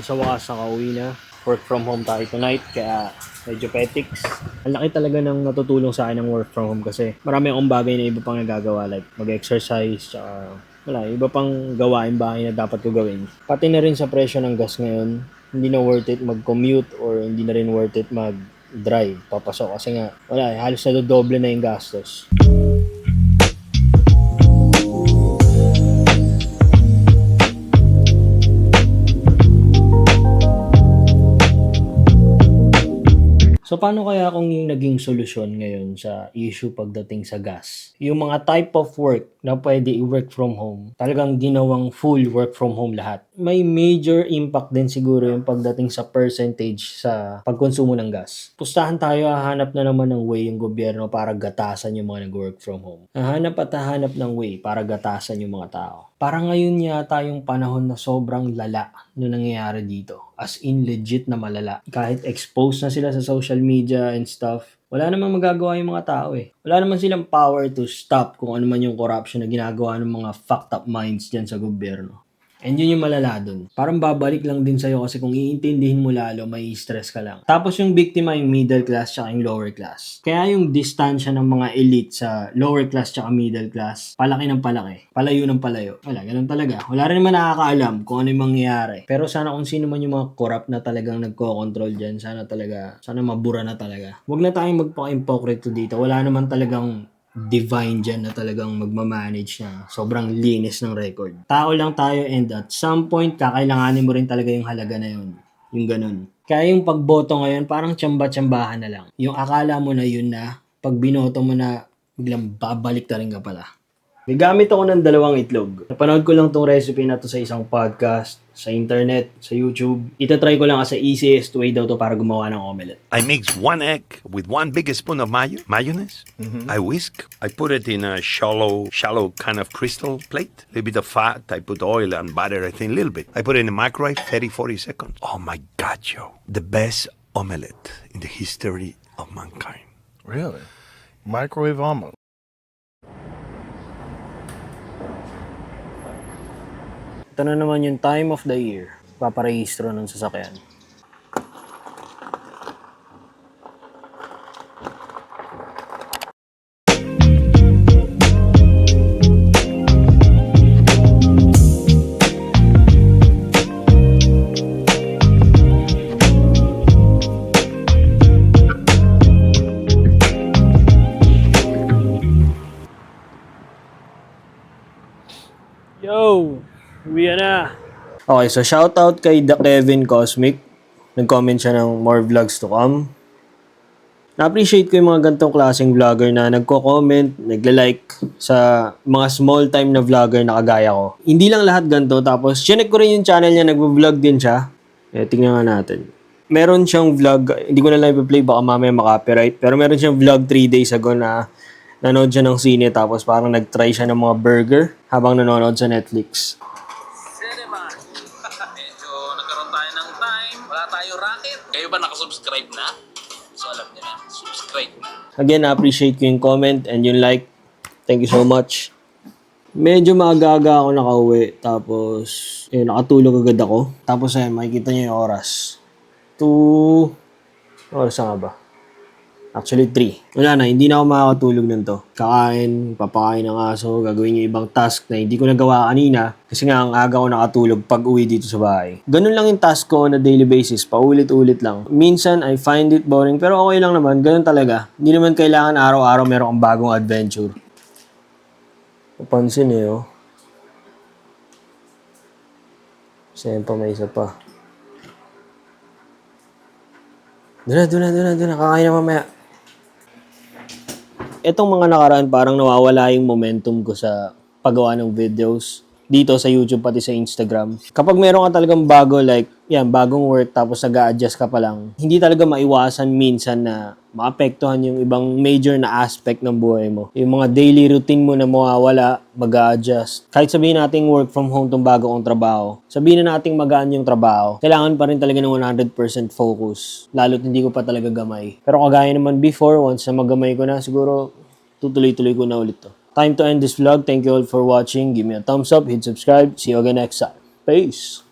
Sa wakas, nakauwi na. Work from home tayo tonight, kaya medyo petics. Ang laki talaga ng natutulong sa akin ng work from home kasi marami akong bagay na iba pang nagagawa like mag-exercise, tsaka wala, iba pang gawain bahay na dapat ko gawin. Pati na rin sa presyo ng gas ngayon, hindi na worth it mag-commute or hindi na rin worth it mag-drive, papasok kasi nga, wala, halos na doble na yung gastos. So, paano kaya kung yung naging solusyon ngayon sa issue pagdating sa gas? Yung mga type of work na pwede i-work from home, talagang ginawang full work from home lahat. May major impact din siguro yung pagdating sa percentage sa pagkonsumo ng gas. Pustahan tayo, hahanap na naman ng way yung gobyerno para gatasan yung mga nag-work from home. Hahanap at hahanap ng way para gatasan yung mga tao. Parang ngayon yata yung panahon na sobrang lala na nangyayari dito. As in legit na malala. Kahit exposed na sila sa social media and stuff, wala namang magagawa yung mga tao eh. Wala naman silang power to stop kung ano man yung corruption na ginagawa ng mga fucked up minds dyan sa gobyerno. And yun yung malala dun. Parang babalik lang din sa'yo kasi kung iintindihin mo lalo, may stress ka lang. Tapos yung biktima yung middle class tsaka yung lower class. Kaya yung distansya ng mga elite sa lower class tsaka middle class, palaki ng palaki. Palayo ng palayo. Wala, ganun talaga. Wala rin naman nakakaalam kung ano yung mangyayari. Pero sana kung sino man yung mga corrupt na talagang nagko-control dyan, sana mabura na talaga. Huwag na tayong magpaka-impokrito dito. Wala naman talagang divine dyan na talagang magmamanage na sobrang linis ng record. Tao lang tayo and at some point, kakailanganin mo rin talaga yung halaga na yun. Yung ganun. Kaya yung pagboto ngayon, parang tsamba-tsambahan na lang. Yung akala mo na yun na, pag binoto mo na, biglang babalik ta rin ka pala. May gamit ako ng 2 itlog. Napanood ko lang tong recipe na to sa isang podcast, sa internet, sa YouTube. Itatry ko lang kasi easiest way daw to para gumawa ng omelette. I mix 1 egg with 1 big spoon of mayonnaise. I whisk. I put it in a shallow kind of crystal plate. A little bit of fat. I put oil and butter, I think a little bit. I put it in the microwave, 30-40 seconds. Oh my God, Joe. The best omelette in the history of mankind. Really? Microwave omelet. Ito na naman yung time of the year. Paparehistro ng sasakyan. Yo! Uwi na. Okay, so shoutout kay The Kevin Cosmic. Nag-comment siya ng more vlogs to come. Na-appreciate ko yung mga gantong klaseng vlogger na nagko-comment, nagla-like sa mga small time na vlogger na kagaya ko. Hindi lang lahat ganito, tapos chinek ko rin yung channel niya, nagvo-vlog din siya. Tingnan nga natin. Meron siyang vlog, hindi ko na lang i-play, baka mamaya makapiright, pero meron siyang vlog 3 days ago na nanood siya ng sine, tapos parang nag-try siya ng mga burger habang nanonood sa Netflix. Nagkaroon tayo ng time, wala tayong racket. Kayo ba nakasubscribe na? So alam niyo na, subscribe na. Again, na-appreciate ko yung comment and yung like. Thank you so much. Medyo maaga-aga ako nakauwi. Tapos, nakatulog agad ako. Tapos, makikita niyo yung oras. 2... Oras na nga ba? Actually, 3. Wala na, hindi na ako makakatulog nito. Kakain, papakain ng aso, gagawin yung ibang task na hindi ko nagawa kanina. Kasi nga, ang aga ko nakatulog pag uwi dito sa bahay. Ganun lang yung task ko on a daily basis, paulit-ulit lang. Minsan, I find it boring, pero okay lang naman, ganun talaga. Hindi naman kailangan araw-araw meron kang bagong adventure. Napansin oh. Siyempre, may isa pa. Doon na. Kakain na mamaya. Etong mga nakaraan parang nawawala yung momentum ko sa paggawa ng videos dito sa YouTube pati sa Instagram. Kapag meron ka talagang bago like bagong work tapos nag-a-adjust ka pa lang, hindi talaga maiwasan minsan na maapektuhan yung ibang major na aspect ng buhay mo. Yung mga daily routine mo na mawawala, mag-a-adjust. Kahit sabihin nating work from home tong bago kong trabaho, sabihin na nating magaan yung trabaho, kailangan pa rin talaga ng 100% focus. Lalo't hindi ko pa talaga gamay. Pero kagaya naman before, once na magamay ko na, siguro tutuloy-tuloy ko na ulit to. Time to end this vlog. Thank you all for watching. Give me a thumbs up, hit subscribe. See you again next time. Peace!